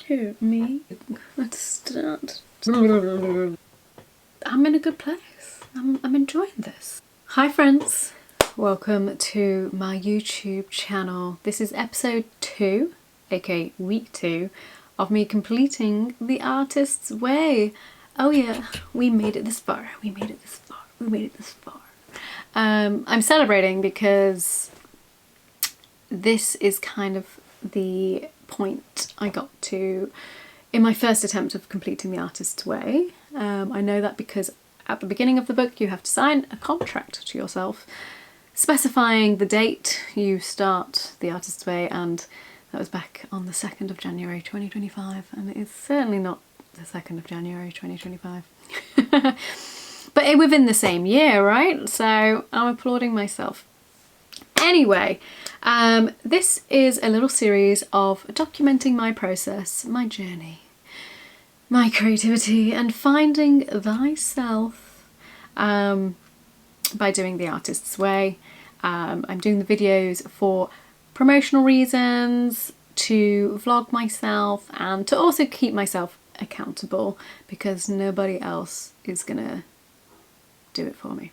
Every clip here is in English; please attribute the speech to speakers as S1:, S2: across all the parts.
S1: Hear me. Let's start. I'm in a good place. I'm enjoying this. Hi friends, welcome to my YouTube channel. This is episode 2, aka week 2, of me completing The Artist's Way. Oh yeah, we made it this far. We made it this far. We made it this far. I'm celebrating because this is kind of the point I got to in my first attempt of completing The Artist's Way. I know that because at the beginning of the book you have to sign a contract to yourself specifying the date you start The Artist's Way, and that was back on the 2nd of January 2025, and it is certainly not the 2nd of January 2025. But within the same year, right? So I'm applauding myself. Anyway, this is a little series of documenting my process, my journey, my creativity, and finding thyself by doing The Artist's Way. I'm doing the videos for promotional reasons, to vlog myself, and to also keep myself accountable because nobody else is gonna do it for me.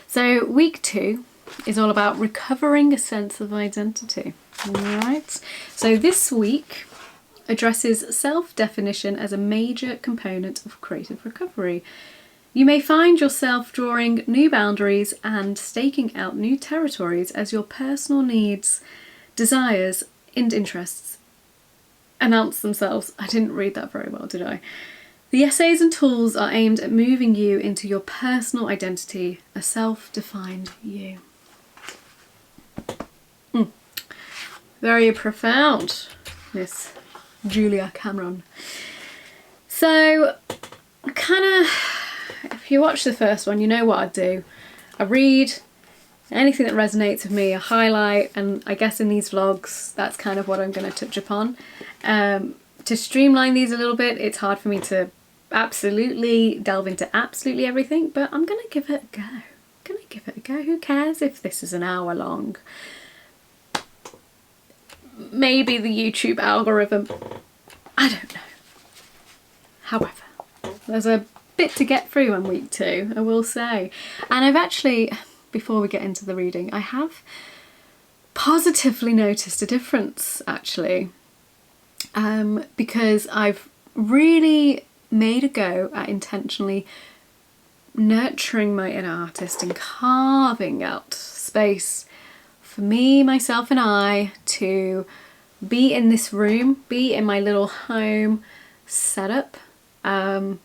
S1: So week 2 is all about recovering a sense of identity. Alright, so this week addresses self-definition as a major component of creative recovery. You may find yourself drawing new boundaries and staking out new territories as your personal needs, desires, and interests announce themselves. I didn't read that very well, did I? The essays and tools are aimed at moving you into your personal identity, a self-defined you. Very profound, Miss Julia Cameron. So, if you watch the first one, you know what I do. I read anything that resonates with me, I highlight, and I guess in these vlogs, that's kind of what I'm going to touch upon. To streamline these a little bit, it's hard for me to absolutely delve into absolutely everything, but I'm going to give it a go. Who cares if this is an hour long? Maybe the YouTube algorithm, I don't know. However, there's a bit to get through on week 2, I will say. And I've actually, before we get into the reading, I have positively noticed a difference actually, because I've really made a go at intentionally nurturing my inner artist and carving out space for me, myself and I to be in this room, be in my little home setup, and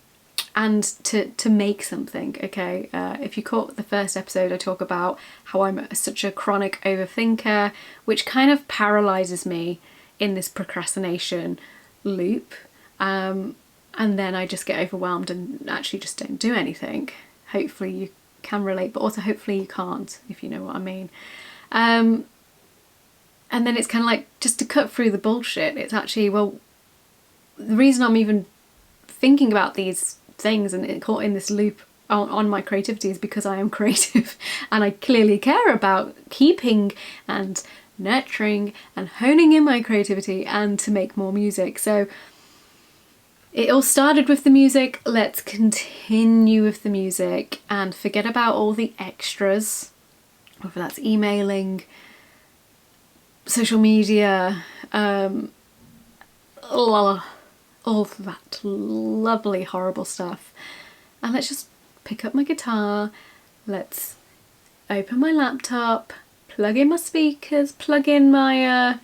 S1: to make something, okay? If you caught the first episode, I talk about how I'm such a chronic overthinker, which kind of paralyzes me in this procrastination loop. And then I just get overwhelmed and actually just don't do anything. Hopefully you can relate, but also hopefully you can't, if you know what I mean. And then it's kind of like, just to cut through the bullshit, it's actually, well, the reason I'm even thinking about these things and caught in this loop on my creativity is because I am creative and I clearly care about keeping and nurturing and honing in my creativity and to make more music. So it all started with the music, let's continue with the music and forget about all the extras, whether that's emailing, social media, all of that lovely horrible stuff, and let's just pick up my guitar, let's open my laptop, plug in my speakers, plug in my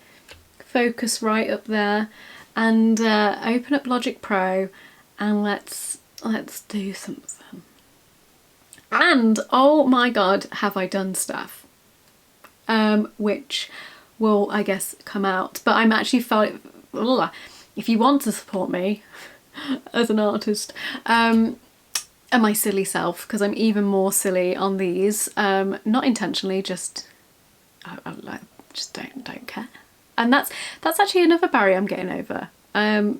S1: Focusrite up there, and open up Logic Pro, and let's do something. And oh my god, have I done stuff, which will, I guess, come out. But I'm actually if you want to support me as an artist, and my silly self, because I'm even more silly on these, not intentionally, just I just don't care. And that's actually another barrier I'm getting over. I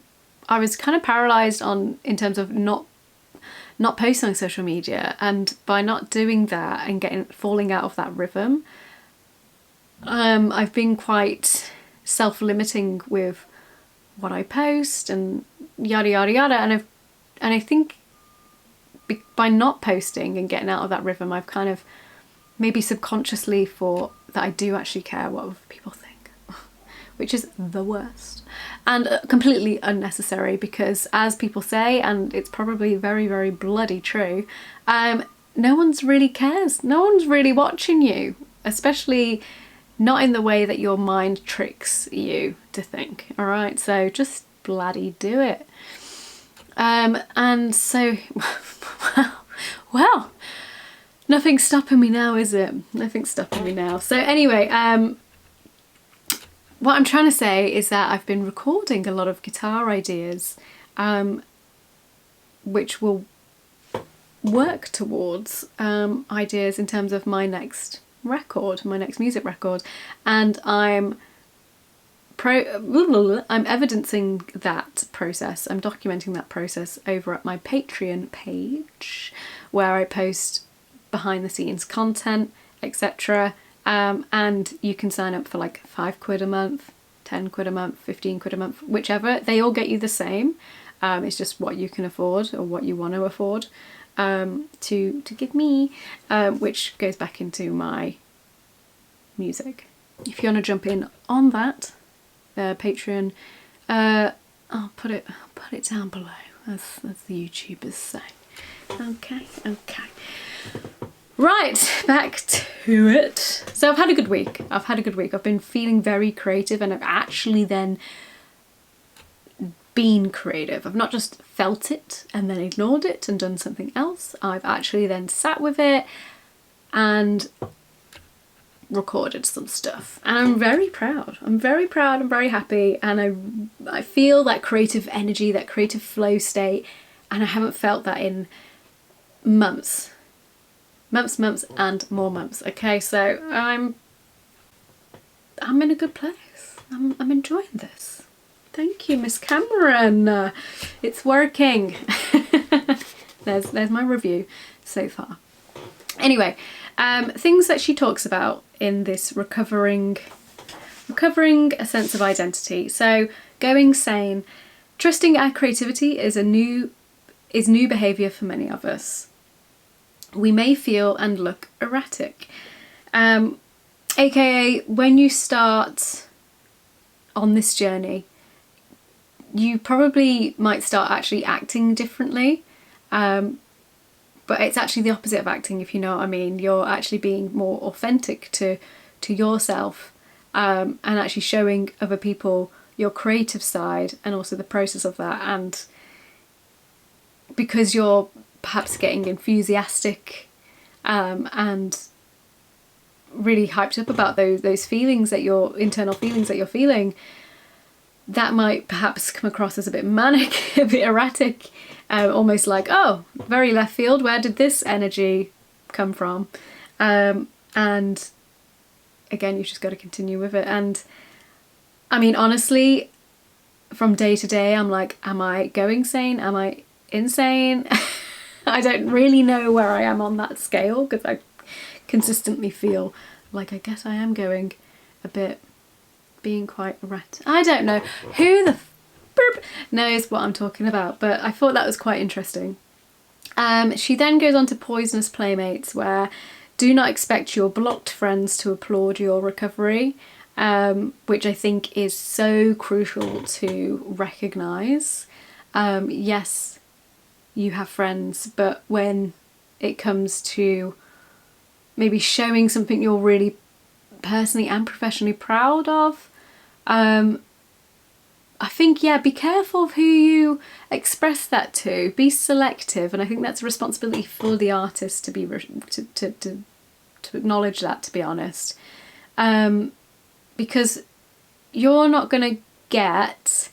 S1: was kind of paralysed in terms of not posting on social media, and by not doing that and falling out of that rhythm, I've been quite self-limiting with what I post and yada yada yada. And I think by not posting and getting out of that rhythm, I've kind of maybe subconsciously thought that I do actually care what other people think, which is the worst and completely unnecessary, because as people say, and it's probably very, very bloody true, no one's really cares. No one's really watching you, especially not in the way that your mind tricks you to think. All right, so just bloody do it. And so, well, nothing's stopping me now, is it? Nothing's stopping me now. So anyway, what I'm trying to say is that I've been recording a lot of guitar ideas, which will work towards ideas in terms of my next record, my next music record, and I'm evidencing that process. I'm documenting that process over at my Patreon page, where I post behind the scenes content, etc. And you can sign up for like £5 a month, 10 quid a month, 15 quid a month, whichever. They all get you the same. It's just what you can afford or what you want to afford to give me, which goes back into my music. If you want to jump in on that, Patreon, I'll put it down below, as the YouTubers say. Okay. Right, back to it. So I've had a good week. I've been feeling very creative, and I've actually then been creative. I've not just felt it and then ignored it and done something else. I've actually then sat with it and recorded some stuff, and I'm very proud. I'm very happy, and I feel that creative energy, that creative flow state, and I haven't felt that in months and more months. Okay, so I'm in a good place. I'm enjoying this. Thank you, Miss Cameron. It's working. There's my review so far. Anyway, things that she talks about in this recovering a sense of identity. So, going sane, trusting our creativity is new behaviour for many of us. We may feel and look erratic, aka when you start on this journey, you probably might start actually acting differently, but it's actually the opposite of acting, if you know what I mean. You're actually being more authentic to yourself, and actually showing other people your creative side and also the process of that. And because you're perhaps getting enthusiastic and really hyped up about those feelings, that your internal feelings that you're feeling, that might perhaps come across as a bit manic, a bit erratic, almost like, oh, very left field, where did this energy come from? And again, you've just got to continue with it. And I mean, honestly, from day to day, I'm like, am I going sane? Am I insane? I don't really know where I am on that scale, because I consistently feel like I guess I am going a bit, being quite erratic. I don't know who the knows what I'm talking about, but I thought that was quite interesting. She then goes on to poisonous playmates, where do not expect your blocked friends to applaud your recovery, which I think is so crucial to recognise. Yes, you have friends, but when it comes to maybe showing something you're really personally and professionally proud of, I think, yeah, be careful of who you express that to. Be selective, and I think that's a responsibility for the artist to be to acknowledge that, to be honest, because you're not going to get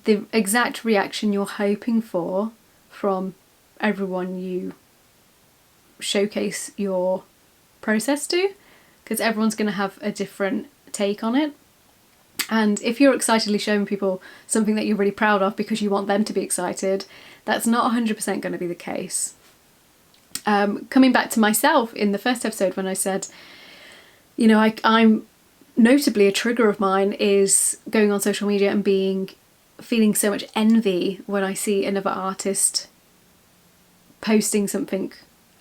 S1: the exact reaction you're hoping for from everyone you showcase your process to, because everyone's going to have a different take on it. And if you're excitedly showing people something that you're really proud of because you want them to be excited, that's not 100% going to be the case. Coming back to myself in the first episode, when I said, you know, I'm Notably, a trigger of mine is going on social media and feeling so much envy when I see another artist posting something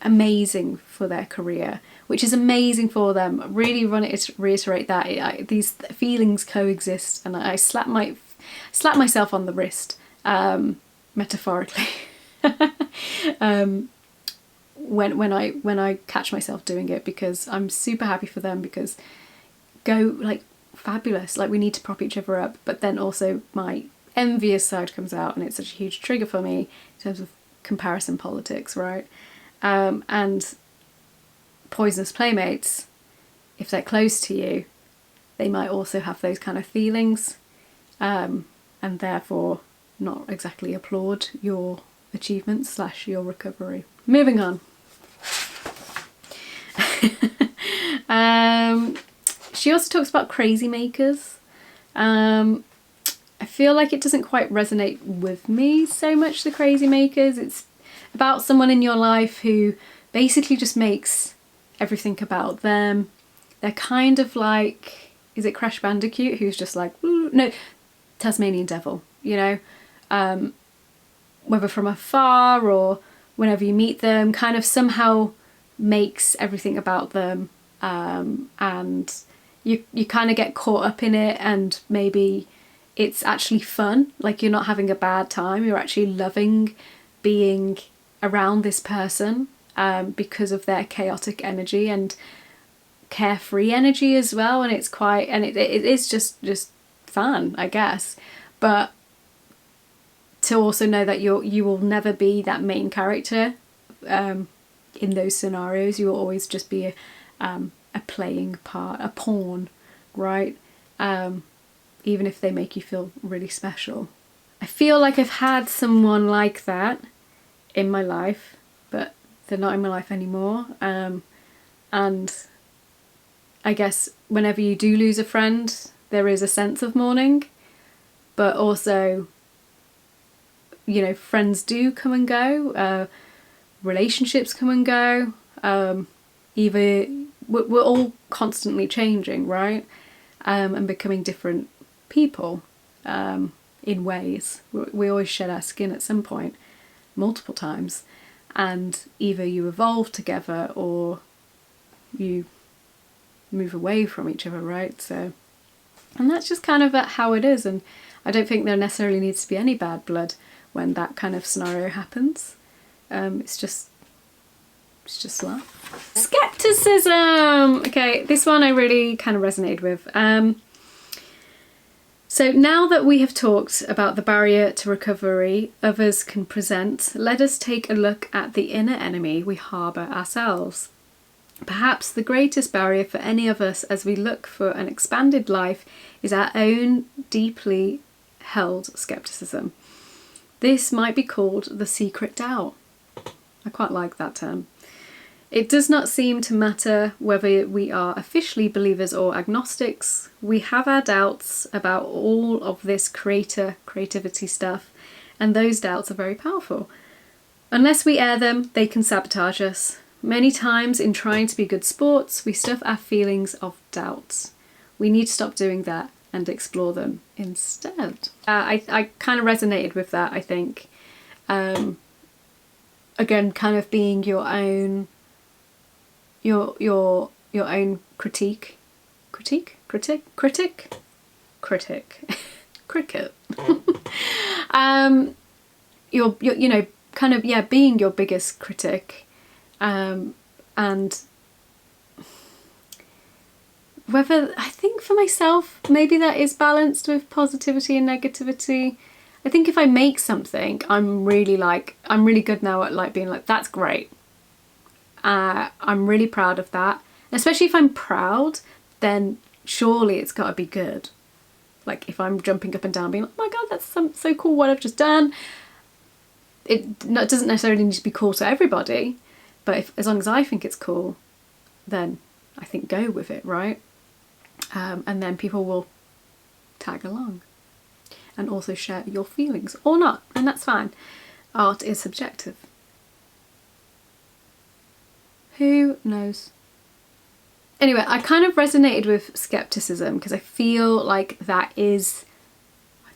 S1: amazing for their career, which is amazing for them. Really want to reiterate that these feelings coexist, and I slap myself on the wrist, metaphorically, when I catch myself doing it, because I'm super happy for them, because like fabulous, like we need to prop each other up. But then also my envious side comes out, and it's such a huge trigger for me in terms of comparison politics, right? And poisonous playmates, if they're close to you, they might also have those kind of feelings, and therefore not exactly applaud your achievements / your recovery. Moving on. She also talks about crazy makers. I feel like it doesn't quite resonate with me so much, the crazy makers. It's about someone in your life who basically just makes everything about them. They're kind of like, is it Crash Bandicoot, who's just like, no, Tasmanian Devil, you know? Whether from afar or whenever you meet them, kind of somehow makes everything about them, and you kind of get caught up in it, and maybe it's actually fun, like you're not having a bad time, you're actually loving being around this person, because of their chaotic energy and carefree energy as well. And it's quite, and it is just fun, I guess. But to also know that you will never be that main character in those scenarios. You will always just be a playing part, a pawn, right? Even if they make you feel really special. I feel like I've had someone like that in my life, but they're not in my life anymore. And I guess whenever you do lose a friend, there is a sense of mourning, but also, you know, friends do come and go, relationships come and go, either we're all constantly changing, right? And becoming different people, in ways. We always shed our skin at some point, multiple times, and either you evolve together or you move away from each other, right? So, and that's just kind of how it is, and I don't think there necessarily needs to be any bad blood when that kind of scenario happens. It's just life. Skepticism! Okay, this one I really kind of resonated with. So now that we have talked about the barrier to recovery others can present, let us take a look at the inner enemy we harbour ourselves. Perhaps the greatest barrier for any of us as we look for an expanded life is our own deeply held skepticism. This might be called the secret doubt. I quite like that term. It does not seem to matter whether we are officially believers or agnostics. We have our doubts about all of this creativity stuff, and those doubts are very powerful. Unless we air them, they can sabotage us. Many times in trying to be good sports, we stuff our feelings of doubts. We need to stop doing that and explore them instead. I kind of resonated with that, I think. Again, kind of being your own critic cricket you're you know, kind of, yeah, being your biggest critic, and whether, I think for myself maybe that is balanced with positivity and negativity. I think if I make something, I'm really good now at like being like, that's great. I'm really proud of that. And especially if I'm proud, then surely it's got to be good. Like if I'm jumping up and down being like, oh my god, that's so cool what I've just done. It doesn't necessarily need to be cool to everybody, but as long as I think it's cool, then I think go with it, right? And then people will tag along and also share your feelings or not, and that's fine. Art is subjective. Who knows? Anyway, I kind of resonated with skepticism because I feel like that is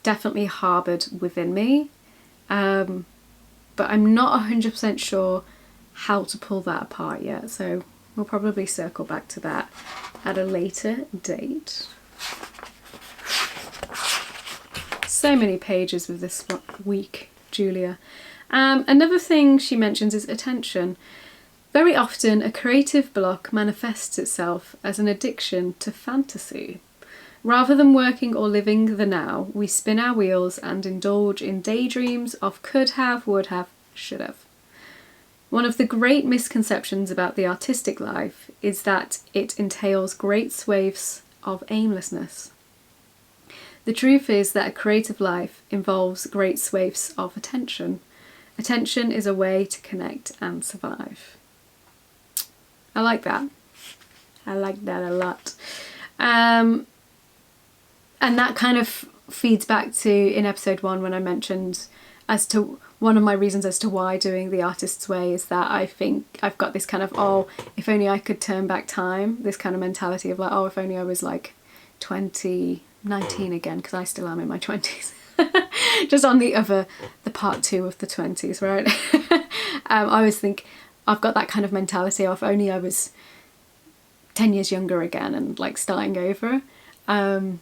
S1: definitely harboured within me. But I'm not 100% sure how to pull that apart yet. So we'll probably circle back to that at a later date. So many pages with this week, Julia. Another thing she mentions is attention. Very often, a creative block manifests itself as an addiction to fantasy. Rather than working or living the now, we spin our wheels and indulge in daydreams of could have, would have, should have. One of the great misconceptions about the artistic life is that it entails great swathes of aimlessness. The truth is that a creative life involves great swathes of attention. Attention is a way to connect and survive. I like that. I like that a lot. And that kind of feeds back to in episode 1 when I mentioned as to one of my reasons as to why doing the artist's way is that I think I've got this kind of, oh, if only I could turn back time, this kind of mentality of like, oh, if only I was like 19 again, because I still am in my 20s. Just on the part 2 of the 20s, right? I always think I've got that kind of mentality of only I was 10 years younger again and like starting over, and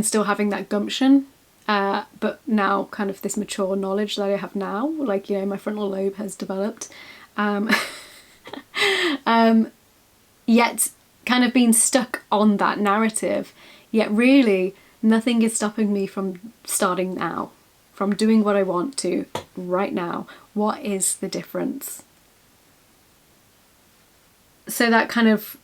S1: still having that gumption, but now kind of this mature knowledge that I have now, like, you know, my frontal lobe has developed, yet kind of being stuck on that narrative, yet really nothing is stopping me from starting now, from doing what I want to right now. What is the difference? So that kind of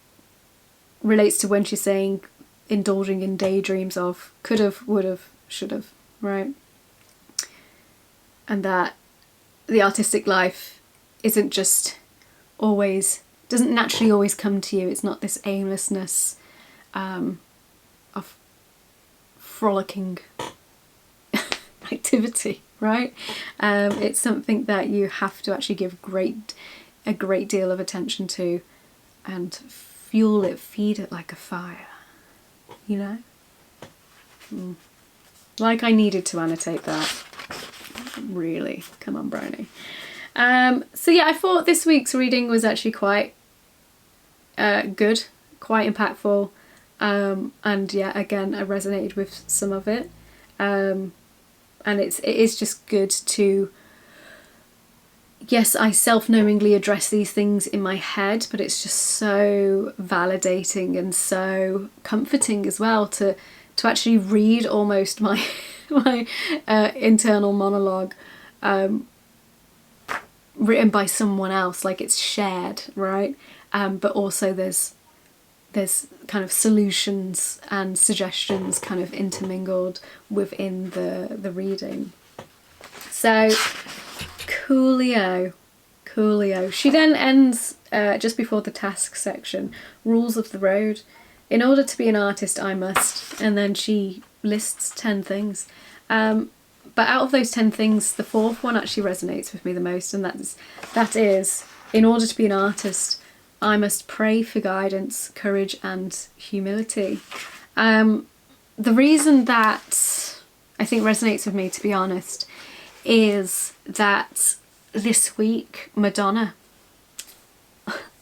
S1: relates to when she's saying indulging in daydreams of could have, would have, should have, right? And that the artistic life isn't just always, doesn't naturally always come to you. It's not this aimlessness of frolicking activity, right? It's something that you have to actually give a great deal of attention to and fuel it, feed it like a fire, you know? Like I needed to annotate that. Really, come on, Bryony. So yeah, I thought this week's reading was actually quite good, quite impactful, and yeah, again, I resonated with some of it, and it is just good to, yes, I self-knowingly address these things in my head, but it's just so validating and so comforting as well to actually read almost my internal monologue written by someone else, like it's shared, right? But also there's kind of solutions and suggestions kind of intermingled within the reading. So coolio. She then ends just before the task section, rules of the road. In order to be an artist, I must, and then she lists 10 things. But out of those 10 things, the 4th one actually resonates with me the most, and that is, in order to be an artist, I must pray for guidance, courage, and humility. The reason that I think resonates with me, to be honest, is that this week, Madonna.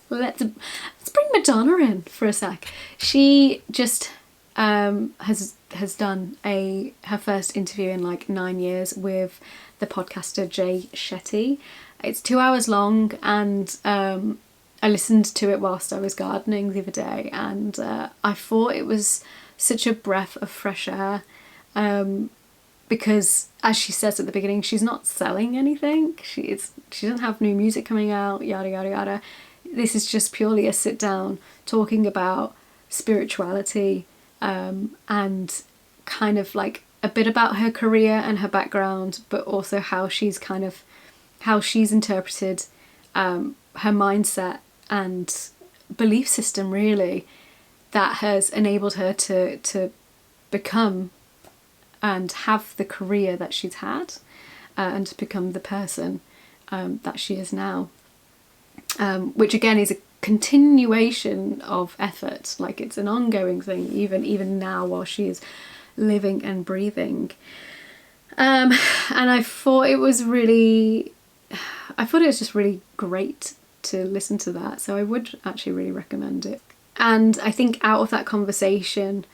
S1: Let's bring Madonna in for a sec. She just has done her first interview in like 9 years with the podcaster Jay Shetty. It's 2 hours long, and I listened to it whilst I was gardening the other day, and I thought it was such a breath of fresh air, because as she says at the beginning, she's not selling anything. She doesn't have new music coming out, yada yada yada. This is just purely a sit down talking about spirituality, and kind of like a bit about her career and her background, but also how she's interpreted her mindset and belief system, really, that has enabled her to become and have the career that she's had, and to become the person that she is now. Which again is a continuation of effort. Like, it's an ongoing thing, even now while she is living and breathing. And I thought it was just really great to listen to that. So I would actually really recommend it. And I think out of that conversation,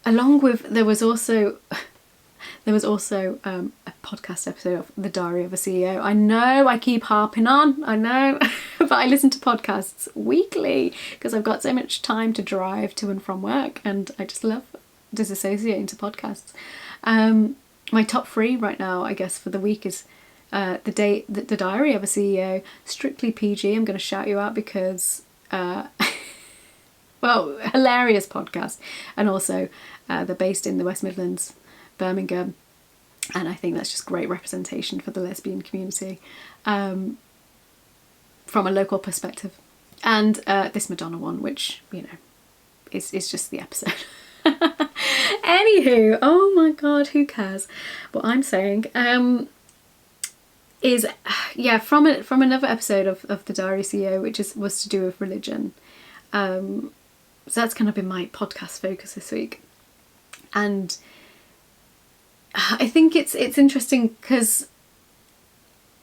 S1: along with, there was also a podcast episode of The Diary of a CEO. I know I keep harping on, I know, but I listen to podcasts weekly because I've got so much time to drive to and from work, and I just love disassociating to podcasts. My top 3 right now, I guess, for the week is The Diary of a CEO, strictly PG. I'm going to shout you out because, well, hilarious podcast. And also, they're based in the West Midlands, Birmingham. And I think that's just great representation for the lesbian community from a local perspective. And this Madonna one, which, you know, is just the episode. Anywho, oh my god, who cares what I'm saying? Is from another episode of The Diary CEO, which was to do with religion. So that's kind of been my podcast focus this week, and I think it's interesting because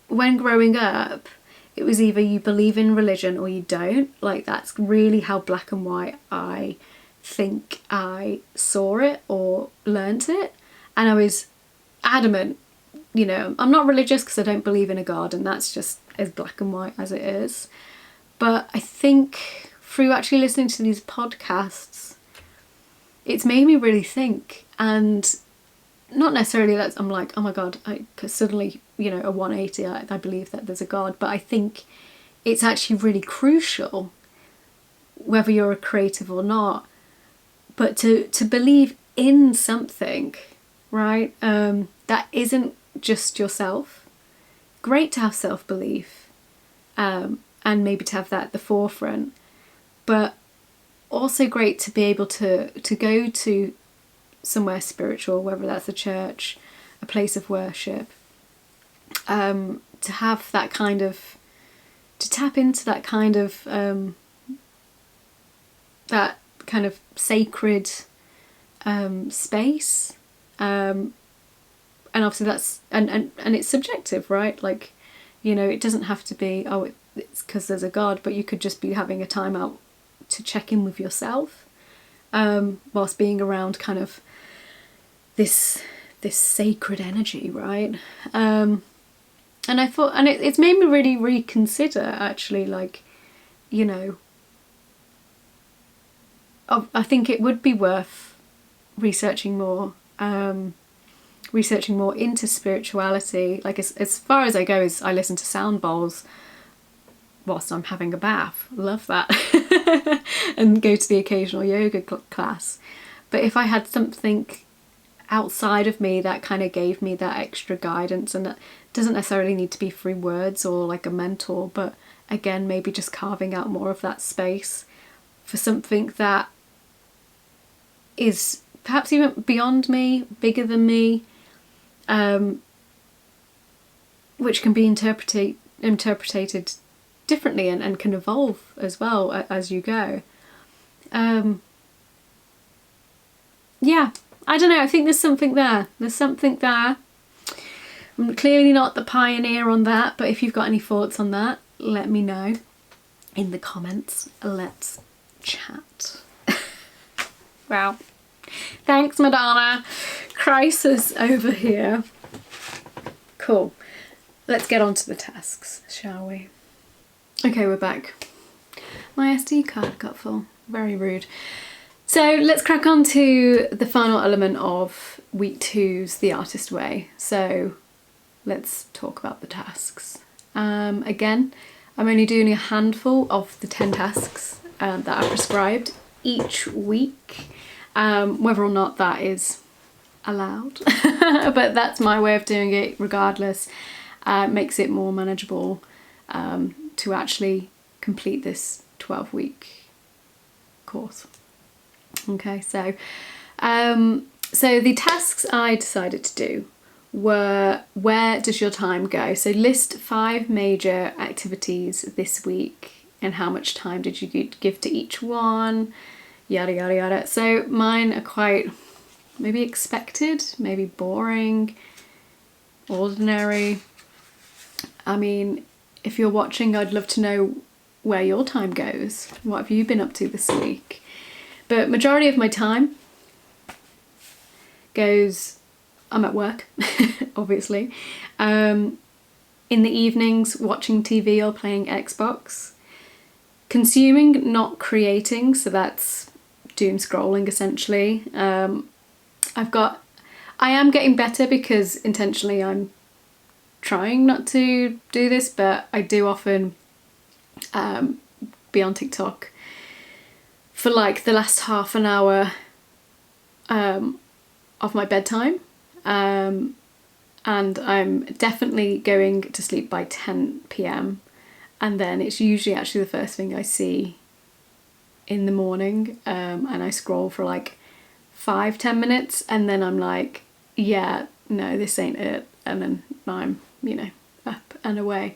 S1: when growing up, it was either you believe in religion or you don't. Like, that's really how black and white I think I saw it or learnt it. And I was adamant, you know, I'm not religious because I don't believe in a god, and that's just as black and white as it is. But I think through actually listening to these podcasts, it's made me really think, and not necessarily that I'm like, oh my god, because suddenly, you know, a 180, I believe that there's a god, but I think it's actually really crucial, whether you're a creative or not, but to believe in something, right, that isn't just yourself. Great to have self-belief, and maybe to have that at the forefront, but also great to be able to go to somewhere spiritual, whether that's a church, a place of worship, to have that kind of, to tap into that kind of sacred space, and obviously that's and it's subjective, right? Like, you know, it doesn't have to be, oh, it's because there's a god, but you could just be having a time out to check in with yourself, whilst being around kind of this sacred energy, right? And I thought, and it's made me really reconsider, actually, like, you know, I think it would be worth researching more into spirituality. Like, as far as I go is I listen to sound bowls whilst I'm having a bath. Love that. And go to the occasional yoga class. But if I had something outside of me that kind of gave me that extra guidance, and that doesn't necessarily need to be through words or like a mentor, but again, maybe just carving out more of that space for something that is perhaps even beyond me, bigger than me, which can be interpreted differently and can evolve as well as you go. Yeah, I don't know, I think there's something there. I'm clearly not the pioneer on that, but if you've got any thoughts on that, let me know in the comments. Let's chat. Wow. Thanks, Madonna. Crisis over here. Cool. Let's get on to the tasks, shall we? Okay, we're back. My SD card got full. Very rude. So let's crack on to the final element of week 2's The Artist Way. So let's talk about the tasks. Again, I'm only doing a handful of the 10 tasks that are prescribed each week, whether or not that is allowed. But that's my way of doing it regardless. Makes it more manageable to actually complete this 12-week course. Okay, so the tasks I decided to do were, where does your time go? So list 5 major activities this week and how much time did you give to each one, yada yada yada. So mine are quite maybe expected, maybe boring, ordinary. I mean, if you're watching, I'd love to know where your time goes. What have you been up to this week? But majority of my time goes, I'm at work, obviously. In the evenings, watching TV or playing Xbox. Consuming, not creating, so that's doom scrolling essentially. I am getting better because intentionally I'm trying not to do this, but I do often be on TikTok for like the last half an hour of my bedtime, and I'm definitely going to sleep by 10 p.m. and then it's usually actually the first thing I see in the morning, and I scroll for like 5-10 minutes and then I'm like, yeah, no, this ain't it, and then I'm, you know, up and away.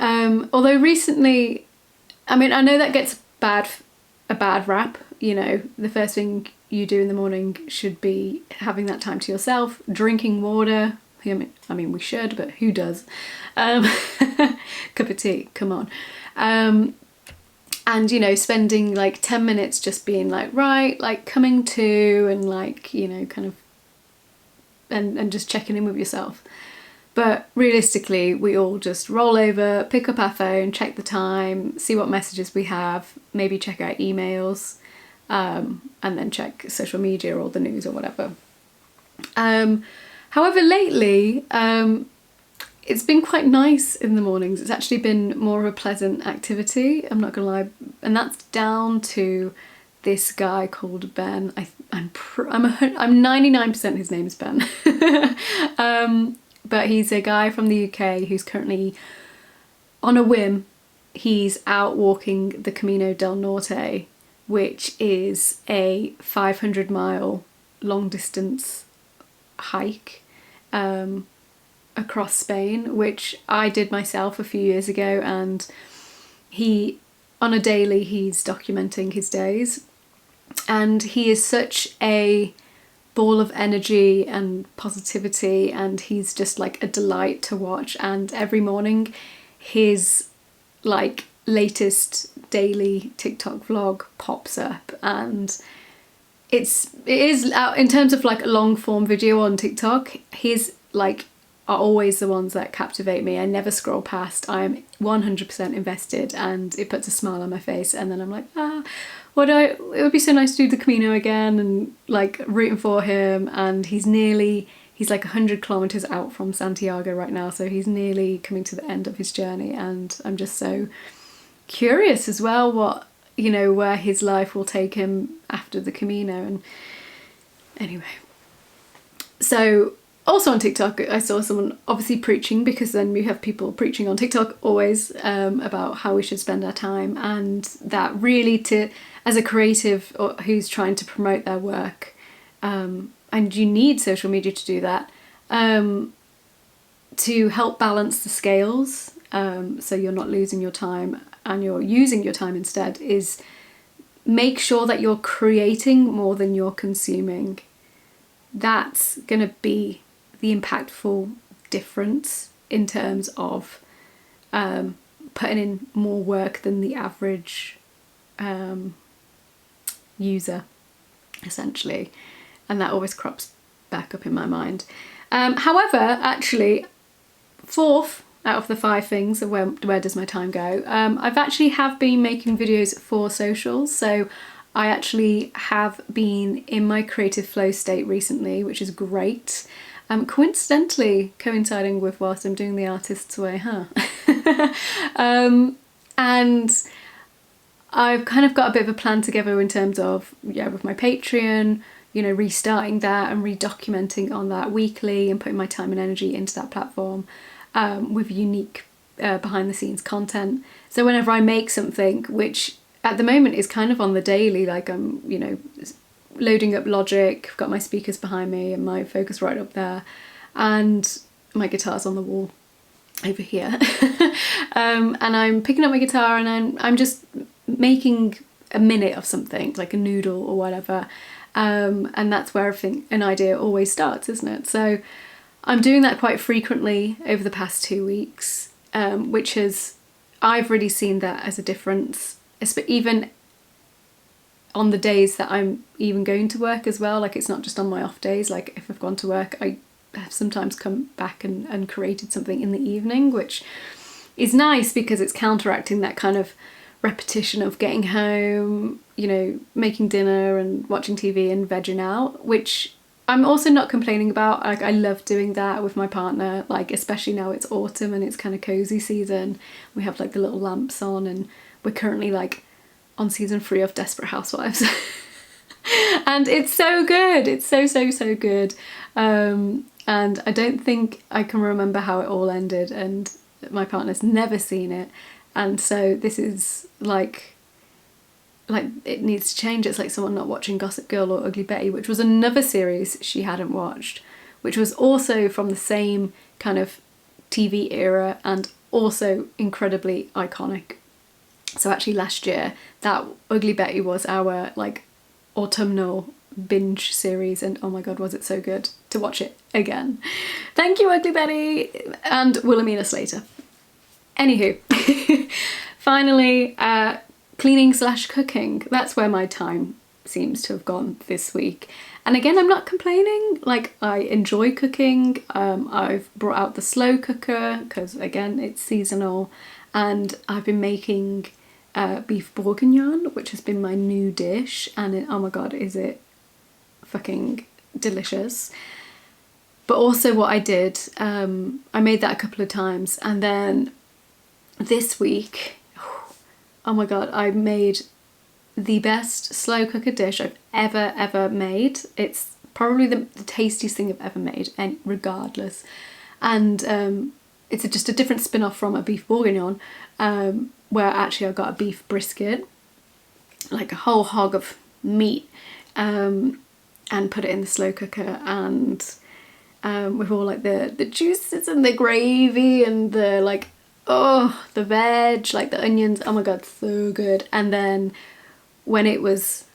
S1: Although recently, I mean, I know that gets a bad rap, you know, the first thing you do in the morning should be having that time to yourself, drinking water. I mean, we should, but who does? Cup of tea, come on. And, you know, spending like 10 minutes just being like, right, like coming to, and like, you know, kind of, and just checking in with yourself. But realistically, we all just roll over, pick up our phone, check the time, see what messages we have, maybe check our emails, and then check social media or the news or whatever. However, lately, it's been quite nice in the mornings. It's actually been more of a pleasant activity, I'm not gonna lie. And that's down to this guy called Ben. I'm 99% his name is Ben. But he's a guy from the UK who's currently, on a whim, he's out walking the Camino del Norte, which is a 500-mile long distance hike across Spain, which I did myself a few years ago, and on a daily he's documenting his days, and he is such a ball of energy and positivity, and he's just like a delight to watch. And every morning his like latest daily TikTok vlog pops up, and it is in terms of like a long form video on TikTok, his like are always the ones that captivate me. I never scroll past. I'm 100% invested, and it puts a smile on my face, and then I'm like, it would be so nice to do the Camino again, and like rooting for him. And he's like 100 kilometers out from Santiago right now, so he's nearly coming to the end of his journey, and I'm just so curious as well what, you know, where his life will take him after the Camino. And anyway, so also on TikTok, I saw someone obviously preaching, because then we have people preaching on TikTok always about how we should spend our time, and that really, as a creative who's trying to promote their work, and you need social media to do that, to help balance the scales, so you're not losing your time and you're using your time instead, is make sure that you're creating more than you're consuming. That's going to be the impactful difference in terms of putting in more work than the average user, essentially. And that always crops back up in my mind. However, actually, 4th out of the 5 things of where does my time go, I've actually have been making videos for socials. So I actually have been in my creative flow state recently, which is great. Coincidentally coinciding with whilst I'm doing the Artist's Way, huh? And I've kind of got a bit of a plan together in terms of, yeah, with my Patreon, you know, restarting that and redocumenting on that weekly and putting my time and energy into that platform, with unique behind the scenes content. So whenever I make something, which at the moment is kind of on the daily, like I'm, you know, loading up Logic, I've got my speakers behind me and my Focusrite up there, and my guitar's on the wall. over here. And I'm picking up my guitar and I'm just making a minute of something, like a noodle or whatever. And that's where an idea always starts, isn't it? So I'm doing that quite frequently over the past 2 weeks, I've really seen that as a difference, even on the days that I'm even going to work as well. Like, it's not just on my off days. Like, if I've gone to work, I have sometimes come back and created something in the evening, which is nice because it's counteracting that kind of repetition of getting home, you know, making dinner and watching TV and vegging out, which I'm also not complaining about. Like, I love doing that with my partner, like, especially now it's autumn and it's kind of cozy season. We have like the little lamps on and we're currently like on season 3 of Desperate Housewives. And it's so good. It's so good. And I don't think I can remember how it all ended, and my partner's never seen it. And so this is like it needs to change. It's like someone not watching Gossip Girl or Ugly Betty, which was another series she hadn't watched, which was also from the same kind of TV era and also incredibly iconic. So actually last year, that Ugly Betty was our like autumnal binge series, and oh my god, was it so good to watch it again. Thank you, Ugly Betty and Wilhelmina Slater. Anywho, finally, cleaning / cooking. That's where my time seems to have gone this week. And again, I'm not complaining. Like, I enjoy cooking. I've brought out the slow cooker because again, it's seasonal, and I've been making beef bourguignon, which has been my new dish, and oh my god, is it fucking delicious. But also what I did, I made that a couple of times, and then this week, oh my god, I made the best slow cooker dish I've ever made. It's probably the tastiest thing I've ever made, and regardless. And it's just a different spin-off from a beef bourguignon, where actually I got a beef brisket, like a whole hog of meat, and put it in the slow cooker, and with all like the juices and the gravy and the like, oh, the veg, like the onions, oh my god, so good. And then when it was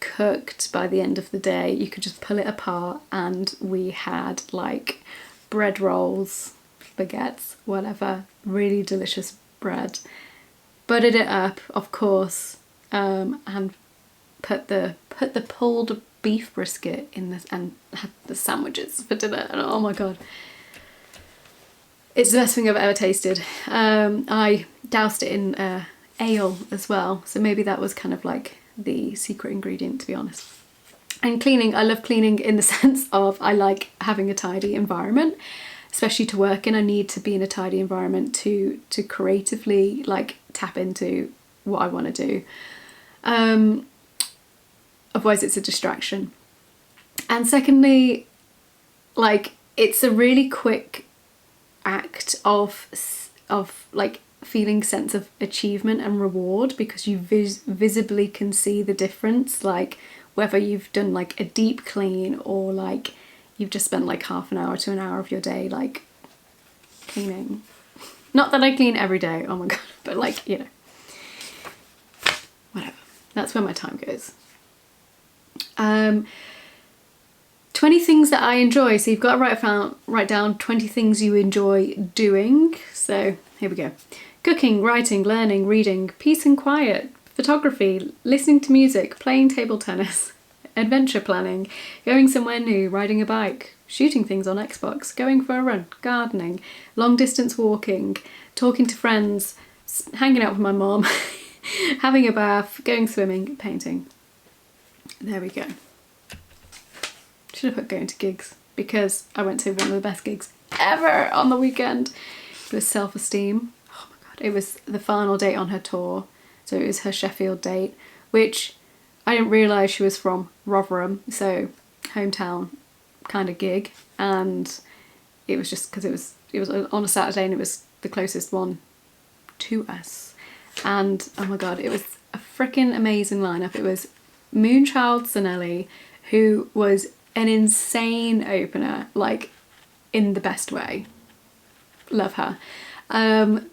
S1: cooked, by the end of the day, you could just pull it apart, and we had like bread rolls, baguettes, whatever, really delicious bread. Buttered it up, of course, and put the pulled beef brisket in this, and had the sandwiches for dinner, and oh my god, it's the best thing I've ever tasted. I doused it in ale as well, so maybe that was kind of like the secret ingredient, to be honest. And cleaning, I love cleaning in the sense of I like having a tidy environment, especially to work in. I need to be in a tidy environment to creatively like tap into what I want to do. Otherwise it's a distraction. And secondly, like, it's a really quick act of like feeling sense of achievement and reward, because you visibly can see the difference, like whether you've done like a deep clean or like you've just spent like half an hour to an hour of your day like cleaning. Not that I clean every day, oh my god, but like, you know, whatever. That's where my time goes. 20 things that I enjoy. So you've got to write down 20 things you enjoy doing. So here we go. Cooking, writing, learning, reading, peace and quiet, photography, listening to music, playing table tennis, adventure planning, going somewhere new, riding a bike, shooting things on Xbox, going for a run, gardening, long distance walking, talking to friends, hanging out with my mom, having a bath, going swimming, painting. There we go. Should have put going to gigs, because I went to one of the best gigs ever on the weekend. It was Self-Esteem. Oh my god, it was the final date on her tour. So it was her Sheffield date, which I didn't realise she was from Rotherham, so hometown kind of gig. And it was just because it was on a Saturday and it was the closest one to us. And oh my god, it was a freaking amazing lineup. It was Moonchild Sonelli, who was an insane opener, like in the best way. Love her.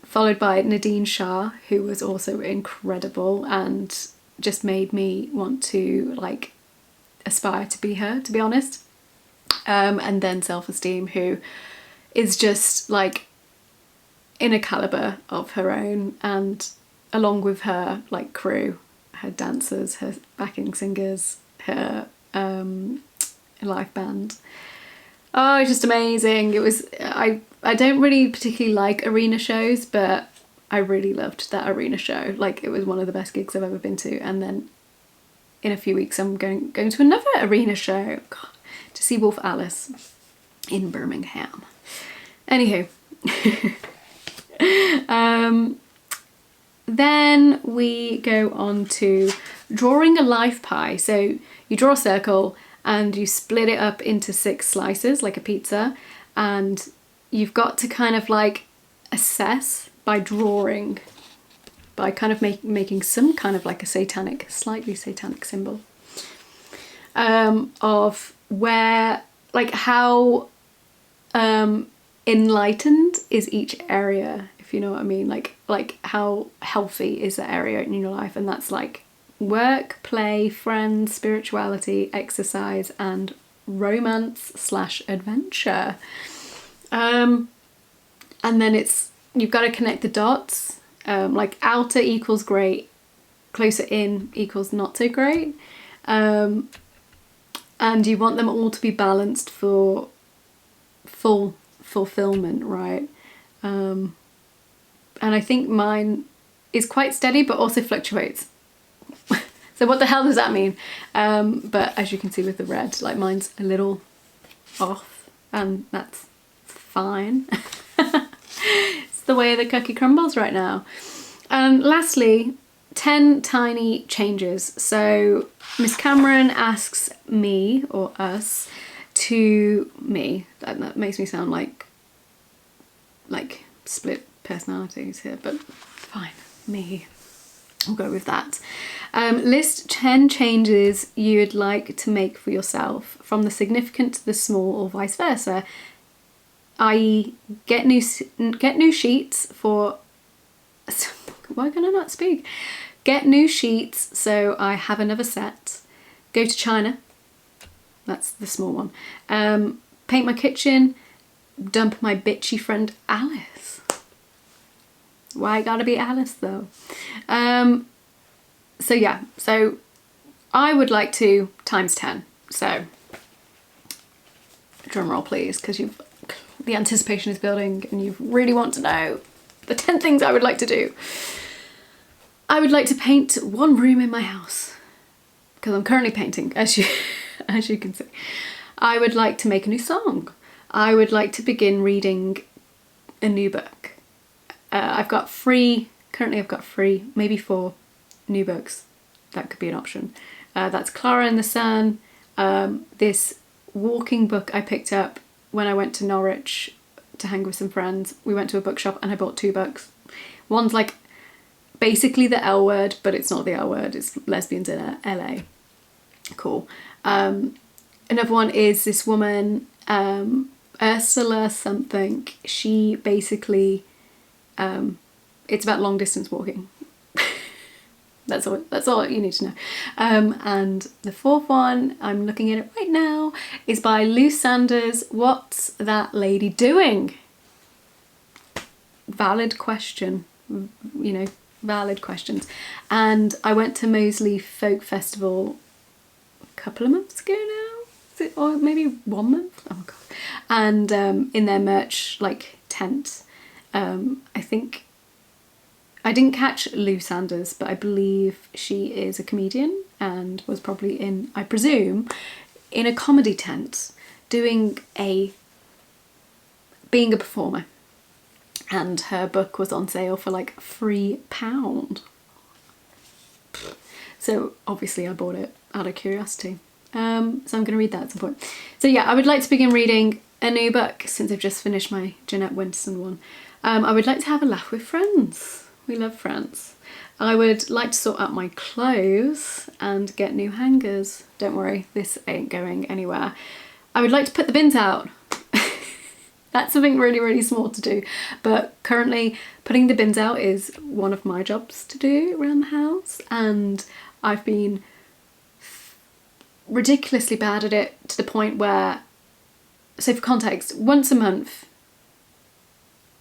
S1: Followed by Nadine Shah, who was also incredible and just made me want to like aspire to be her, to be honest. And then Self Esteem, who is just like in a calibre of her own, and along with her like crew, her dancers, her backing singers, her live band. Oh, it's just amazing. It was, I don't really particularly like arena shows, but I really loved that arena show. Like, it was one of the best gigs I've ever been to. And then in a few weeks I'm going to another arena show, God, to see Wolf Alice in Birmingham. Anywho. Then we go on to drawing a life pie. So you draw a circle and you split it up into 6 slices like a pizza, and you've got to kind of like assess by drawing, by kind of making some kind of like a satanic, slightly satanic symbol, of where, like how enlightened is each area, if you know what I mean, like how healthy is the area in your life. And that's like work, play, friends, spirituality, exercise, and romance/adventure. And then you've got to connect the dots. Like outer equals great, closer in equals not so great. And you want them all to be balanced for full fulfillment, right? And I think mine is quite steady but also fluctuates. So what the hell does that mean? But as you can see with the red, like mine's a little off, and that's fine. It's the way the cookie crumbles right now. And lastly, 10 tiny changes. So Miss Cameron asks me, or us, to me. That makes me sound like split personalities here, but fine, me. I'll go with that. List 10 changes you'd like to make for yourself, from the significant to the small, or vice versa. I.e., get new sheets for. Why can I not speak? Get new sheets so I have another set. Go to China. That's the small one. Paint my kitchen. Dump my bitchy friend Alice. Why gotta be Alice though? So yeah, so I would like to times 10. So drum roll please, because the anticipation is building and you really want to know the 10 things I would like to do. I would like to paint one room in my house, because I'm currently painting, as you can see. I would like to make a new song. I would like to begin reading a new book. I've got 3, maybe 4 new books. That could be an option. That's Clara and the Sun, this walking book I picked up when I went to Norwich to hang with some friends. We went to a bookshop and I bought 2 books. One's like basically the L word, but it's not the L word, it's lesbians in LA. Cool. Another one is this woman, Ursula something. She basically, it's about long distance walking. That's all you need to know. And the 4th one, I'm looking at it right now, is by Lou Sanders. What's that lady doing? Valid question, you know, valid questions. And I went to Moseley Folk Festival a couple of months ago now, or maybe 1 month. Oh god. And in their merch like tent, I think. I didn't catch Lou Sanders, but I believe she is a comedian and was probably in, I presume, in a comedy tent being a performer. And her book was on sale for like £3. So obviously I bought it out of curiosity. So I'm going to read that at some point. So yeah, I would like to begin reading a new book since I've just finished my Jeanette Winterson one. I would like to have a laugh with friends. We love friends. I would like to sort out my clothes and get new hangers. Don't worry, this ain't going anywhere. I would like to put the bins out. That's something really, really small to do. But currently putting the bins out is one of my jobs to do around the house. And I've been ridiculously bad at it to the point where, so for context, once a month,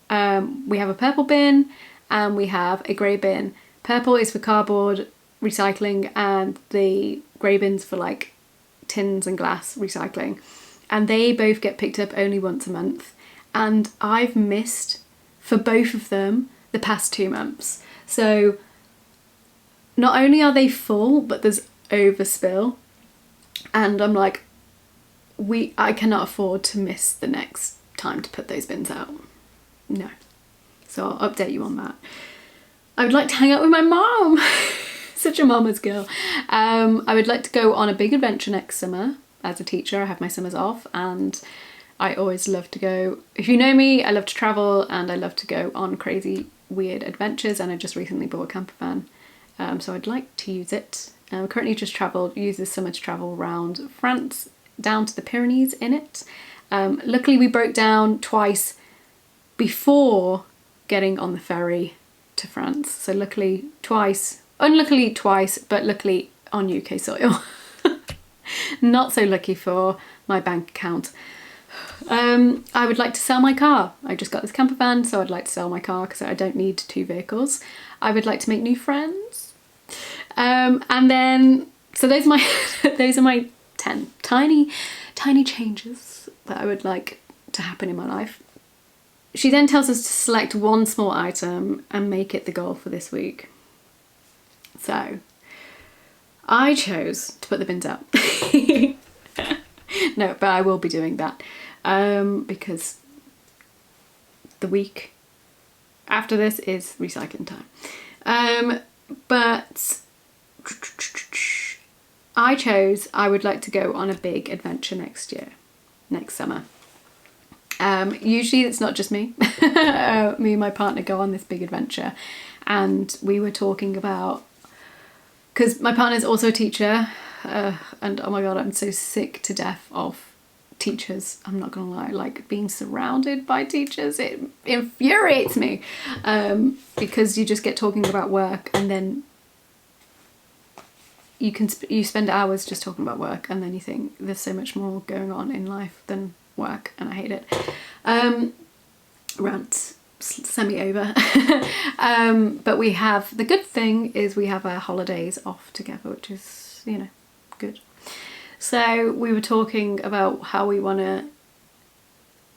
S1: we have a purple bin and we have a grey bin. Purple is for cardboard recycling and the grey bin's for like tins and glass recycling. And they both get picked up only once a month. And I've missed for both of them the past 2 months. So not only are they full, but there's overspill. And I'm like, I cannot afford to miss the next time to put those bins out. No. So I'll update you on that. I would like to hang out with my mom. Such a mama's girl. I would like to go on a big adventure next summer. As a teacher, I have my summers off and I always love to go. If you know me, I love to travel and I love to go on crazy, weird adventures, and I just recently bought a camper van. So I'd like to use it. Currently just use this summer to travel around France, down to the Pyrenees in it. Luckily we broke down twice before getting on the ferry to France. So luckily twice, unluckily twice, but luckily on UK soil. Not so lucky for my bank account. I would like to sell my car. I just got this camper van, so I'd like to sell my car because I don't need 2 vehicles. I would like to make new friends. And then, so those are my 10 tiny changes that I would like to happen in my life. She then tells us to select one small item and make it the goal for this week. So I chose to put the bins out. No, but I will be doing that because the week after this is recycling time. But I would like to go on a big adventure next summer. Usually it's not just me. Me and my partner go on this big adventure, and we were talking about, because my partner's also a teacher, and oh my god, I'm so sick to death of teachers. I'm not gonna lie, like being surrounded by teachers, it infuriates me, because you just get talking about work and then you spend hours just talking about work, and then you think there's so much more going on in life than work, and I hate it. Rant semi over. But we have, the good thing is we have our holidays off together, which is, you know, good. So we were talking about how we want to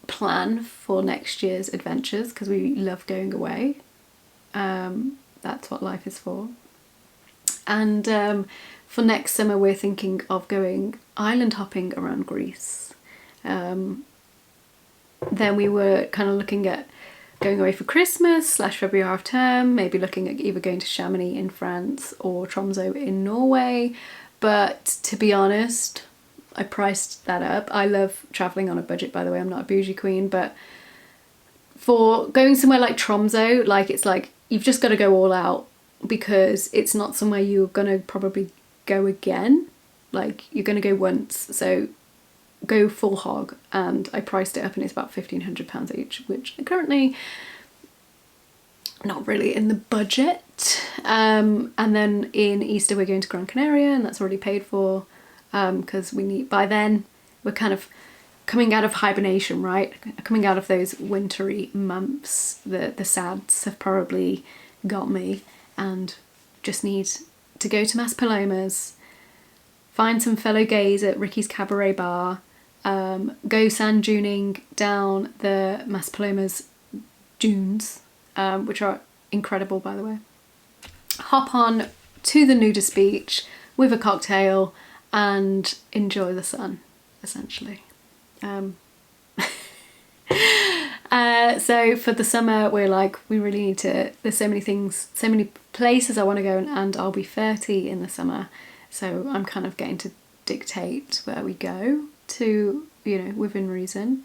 S1: plan for next year's adventures, because we love going away. That's what life is for. And for next summer we're thinking of going island hopping around Greece. Then we were kind of looking at going away for Christmas / February half term, maybe looking at either going to Chamonix in France or Tromsø in Norway. But to be honest, I priced that up. I love travelling on a budget, by the way, I'm not a bougie queen, but for going somewhere like Tromsø, like it's like you've just got to go all out, because it's not somewhere you're gonna probably go again. Like you're gonna go once, so go full hog. And I priced it up and it's about £1,500 each, which currently not really in the budget. And then in Easter we're going to Gran Canaria, and that's already paid for, because we need, by then we're kind of coming out of hibernation, right? Coming out of those wintry months. The sads have probably got me, and just need to go to Maspalomas, find some fellow gays at Ricky's Cabaret Bar, go sand duning down the Maspalomas dunes, which are incredible, by the way. Hop on to the nudist beach with a cocktail and enjoy the sun, essentially. So for the summer we're like, we really need to, there's so many things, so many places I want to go, and I'll be 30 in the summer, so I'm kind of getting to dictate where we go to, you know, within reason.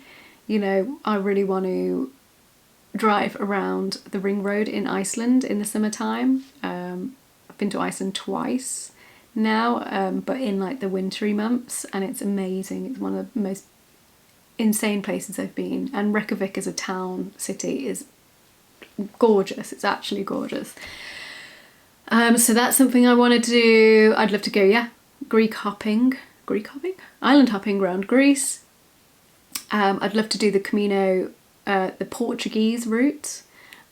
S1: You know, I really want to drive around the ring road in Iceland in the summertime. I've been to Iceland twice now, but in like the wintry months, and it's amazing. It's one of the most insane places I've been, and Reykjavik as a town, city, is gorgeous. It's actually gorgeous. So that's something I want to do. I'd love to go, yeah, island hopping around Greece. I'd love to do the Camino, the Portuguese route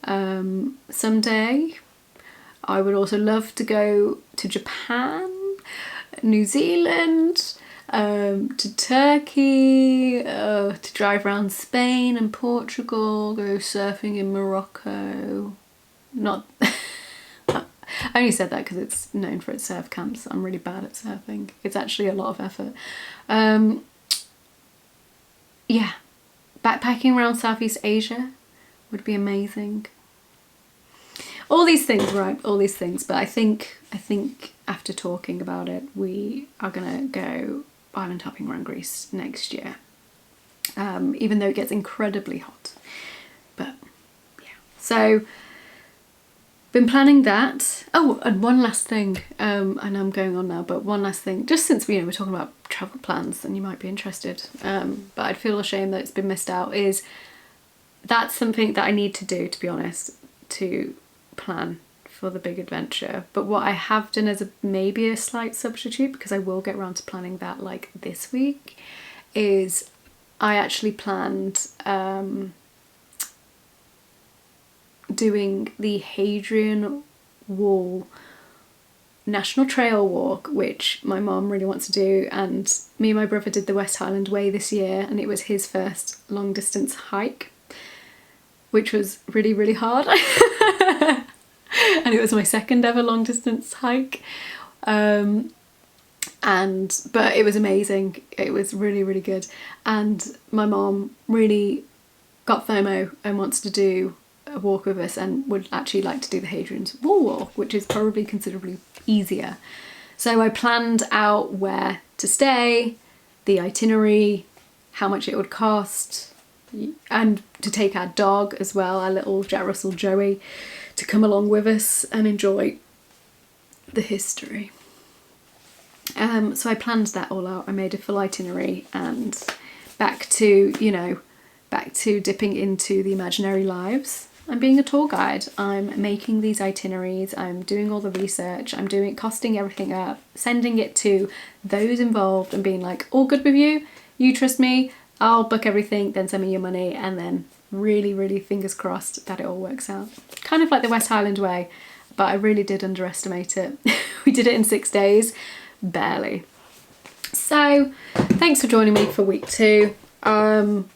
S1: someday. I would also love to go to Japan, New Zealand, to Turkey, to drive around Spain and Portugal, go surfing in Morocco. Not, I only said that because it's known for its surf camps. I'm really bad at surfing. It's actually a lot of effort. Yeah, backpacking around Southeast Asia would be amazing. All these things, right? All these things. But I think after talking about it, we are gonna go island hopping around Greece next year. Even though it gets incredibly hot. But yeah. So been planning that. Oh, and one last thing. I know I'm going on now, but one last thing. Just since we're talking about travel plans, and you might be interested, but I'd feel ashamed that it's been missed out. That's something that I need to do, to be honest, to plan for the big adventure. But what I have done as maybe a slight substitute, because I will get around to planning that like this week, is I actually planned doing the Hadrian Wall National Trail walk, which my mom really wants to do, and me and my brother did the West Highland Way this year, and it was his first long distance hike, which was really, really hard. And it was my second ever long distance hike. But it was amazing. It was really, really good. And my mom really got FOMO and wants to do a walk with us, and would actually like to do the Hadrian's Wall walk, which is probably considerably easier. So I planned out where to stay, the itinerary, how much it would cost, and to take our dog as well, our little Jack Russell Joey, to come along with us and enjoy the history. So I planned that all out. I made a full itinerary, and back to dipping into the imaginary lives. I'm being a tour guide. I'm making these itineraries. I'm doing all the research. I'm costing everything up, sending it to those involved and being like, all good with you? You trust me? I'll book everything, then send me your money, and then really, really fingers crossed that it all works out. Kind of like the West Highland Way, but I really did underestimate it. We did it in 6 days, barely. So thanks for joining me for week 2. And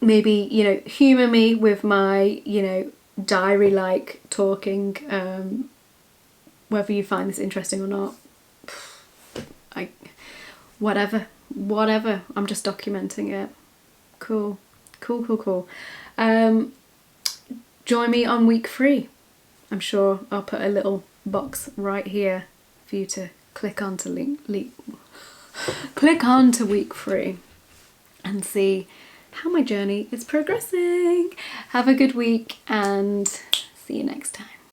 S1: maybe, humour me with my, diary-like talking, whether you find this interesting or not. Whatever, I'm just documenting it. Cool. Join me on week 3. I'm sure I'll put a little box right here for you to click on to click on to week 3 and see how my journey is progressing. Have a good week, and see you next time.